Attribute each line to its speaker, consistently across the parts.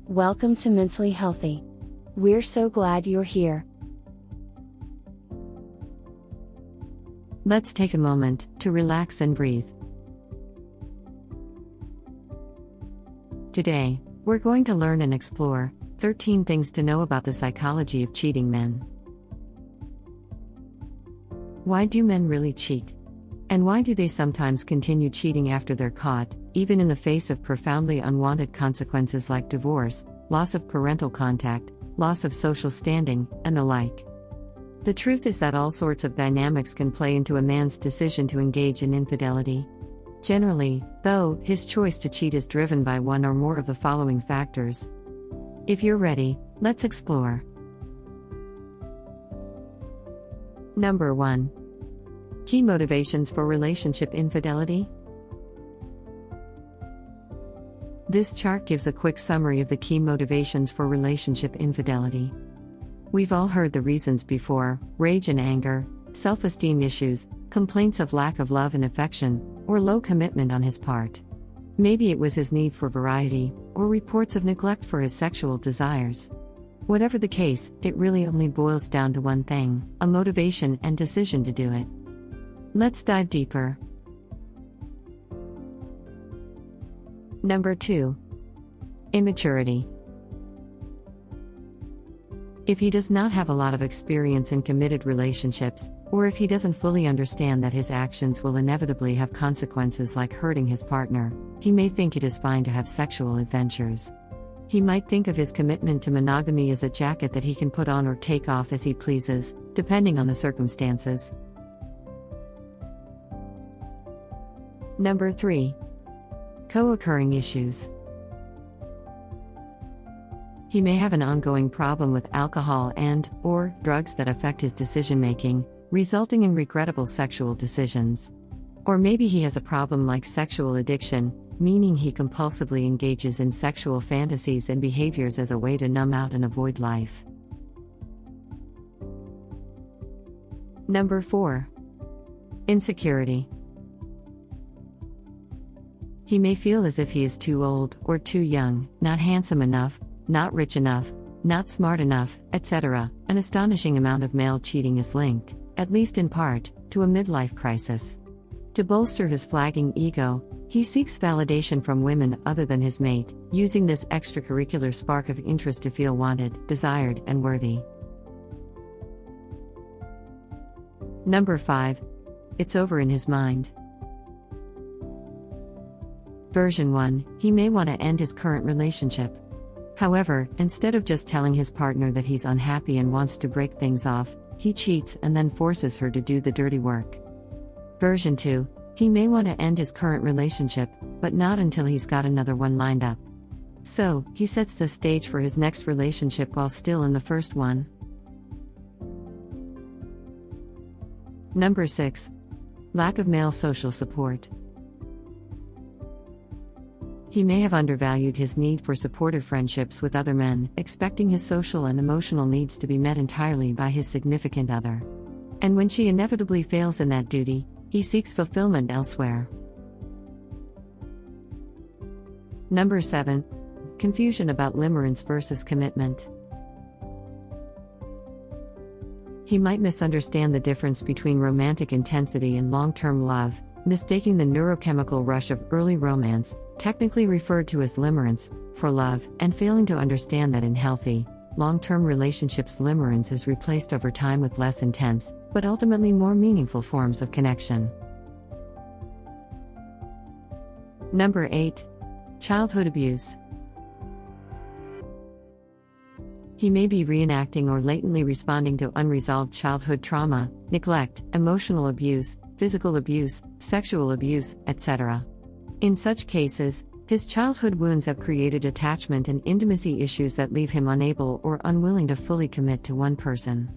Speaker 1: Welcome to Mentally Healthy. We're so glad you're here.
Speaker 2: Let's take a moment to relax and breathe. Today, we're going to learn and explore 13 things to know about the psychology of cheating men. Why do men really cheat? And why do they sometimes continue cheating after they're caught, even in the face of profoundly unwanted consequences like divorce, loss of parental contact, loss of social standing, and the like? The truth is that all sorts of dynamics can play into a man's decision to engage in infidelity. Generally, though, his choice to cheat is driven by one or more of the following factors. If you're ready, let's explore. Number 1. Key motivations for relationship infidelity. This chart gives a quick summary of the key motivations for relationship infidelity. We've all heard the reasons before: rage and anger, self-esteem issues, complaints of lack of love and affection, or low commitment on his part. Maybe it was his need for variety, or reports of neglect for his sexual desires. Whatever the case, it really only boils down to one thing: a motivation and decision to do it. Let's dive deeper. Number 2. Immaturity. If he does not have a lot of experience in committed relationships, or if he doesn't fully understand that his actions will inevitably have consequences like hurting his partner, he may think it is fine to have sexual adventures. He might think of his commitment to monogamy as a jacket that he can put on or take off as he pleases, depending on the circumstances. Number 3. Co-occurring issues. He may have an ongoing problem with alcohol and/or drugs that affect his decision-making, resulting in regrettable sexual decisions. Or maybe he has a problem like sexual addiction, meaning he compulsively engages in sexual fantasies and behaviors as a way to numb out and avoid life. Number 4. Insecurity. He may feel as if he is too old or too young, not handsome enough, not rich enough, not smart enough, etc. An astonishing amount of male cheating is linked, at least in part, to a midlife crisis. To bolster his flagging ego, he seeks validation from women other than his mate, using this extracurricular spark of interest to feel wanted, desired, and worthy. Number 5. It's over in his mind. Version 1. He may want to end his current relationship. However, instead of just telling his partner that he's unhappy and wants to break things off, he cheats and then forces her to do the dirty work. Version 2. He may want to end his current relationship, but not until he's got another one lined up. So, he sets the stage for his next relationship while still in the first one. Number 6. Lack of male social support. He may have undervalued his need for supportive friendships with other men, expecting his social and emotional needs to be met entirely by his significant other. And when she inevitably fails in that duty, he seeks fulfillment elsewhere. Number 7. Confusion about limerence versus commitment. He might misunderstand the difference between romantic intensity and long-term love, mistaking the neurochemical rush of early romance, technically referred to as limerence, for love, and failing to understand that in healthy, long-term relationships limerence is replaced over time with less intense, but ultimately more meaningful forms of connection. Number 8. Childhood abuse. He may be reenacting or latently responding to unresolved childhood trauma, neglect, emotional abuse, physical abuse, sexual abuse, etc. In such cases, his childhood wounds have created attachment and intimacy issues that leave him unable or unwilling to fully commit to one person.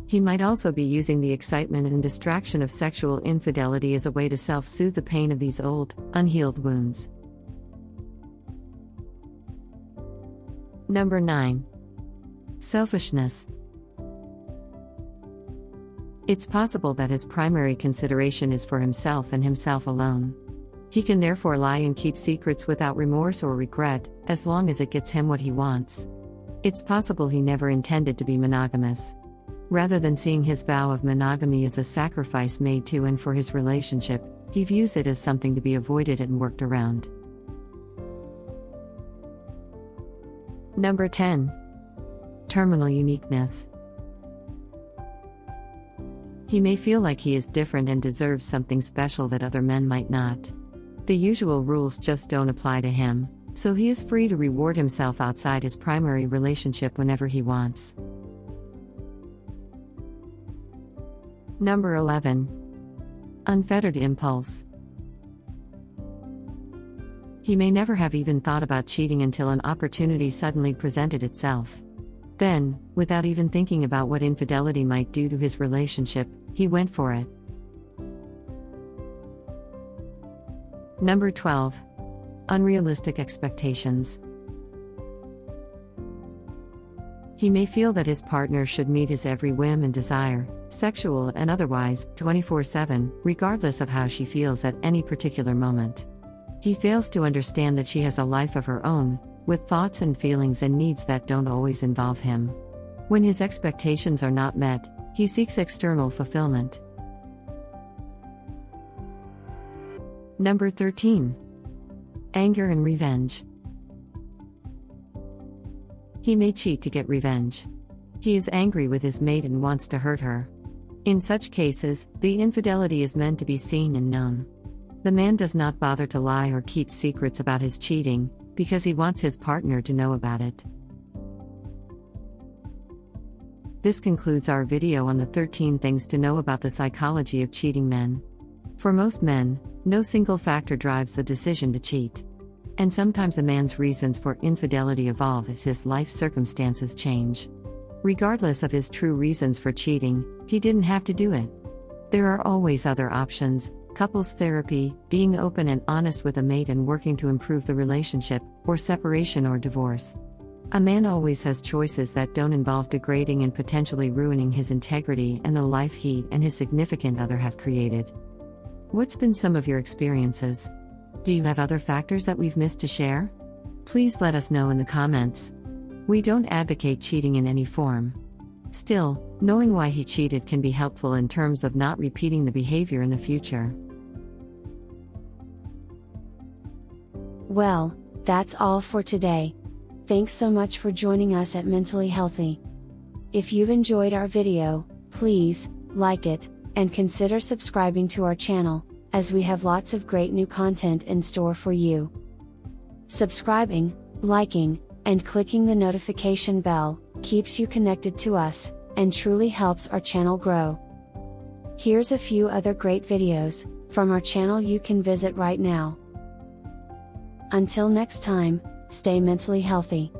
Speaker 2: He might also be using the excitement and distraction of sexual infidelity as a way to self-soothe the pain of these old, unhealed wounds. Number 9. Selfishness. It's possible that his primary consideration is for himself and himself alone. He can therefore lie and keep secrets without remorse or regret, as long as it gets him what he wants. It's possible he never intended to be monogamous. Rather than seeing his vow of monogamy as a sacrifice made to and for his relationship, he views it as something to be avoided and worked around. Number 10. Terminal uniqueness. He may feel like he is different and deserves something special that other men might not. The usual rules just don't apply to him, so he is free to reward himself outside his primary relationship whenever he wants. Number 11. Unfettered impulse. He may never have even thought about cheating until an opportunity suddenly presented itself. Then, without even thinking about what infidelity might do to his relationship, he went for it. Number 12. Unrealistic expectations. He may feel that his partner should meet his every whim and desire, sexual and otherwise, 24/7, regardless of how she feels at any particular moment. He fails to understand that she has a life of her own, with thoughts and feelings and needs that don't always involve him. When his expectations are not met, he seeks external fulfillment. Number 13. Anger and revenge. He may cheat to get revenge. He is angry with his mate and wants to hurt her. In such cases, the infidelity is meant to be seen and known. The man does not bother to lie or keep secrets about his cheating, because he wants his partner to know about it. This concludes our video on the 13 things to know about the psychology of cheating men. For most men, no single factor drives the decision to cheat. And sometimes a man's reasons for infidelity evolve as his life circumstances change. Regardless of his true reasons for cheating, he didn't have to do it. There are always other options: couples therapy, being open and honest with a mate and working to improve the relationship, or separation or divorce. A man always has choices that don't involve degrading and potentially ruining his integrity and the life he and his significant other have created. What's been some of your experiences? Do you have other factors that we've missed to share? Please let us know in the comments. We don't advocate cheating in any form. Still, knowing why he cheated can be helpful in terms of not repeating the behavior in the future.
Speaker 1: Well, that's all for today. Thanks so much for joining us at Mentally Healthy. If you've enjoyed our video, please like it, and consider subscribing to our channel, as we have lots of great new content in store for you. Subscribing, liking, and clicking the notification bell keeps you connected to us, and truly helps our channel grow. Here's a few other great videos from our channel you can visit right now. Until next time, stay mentally healthy.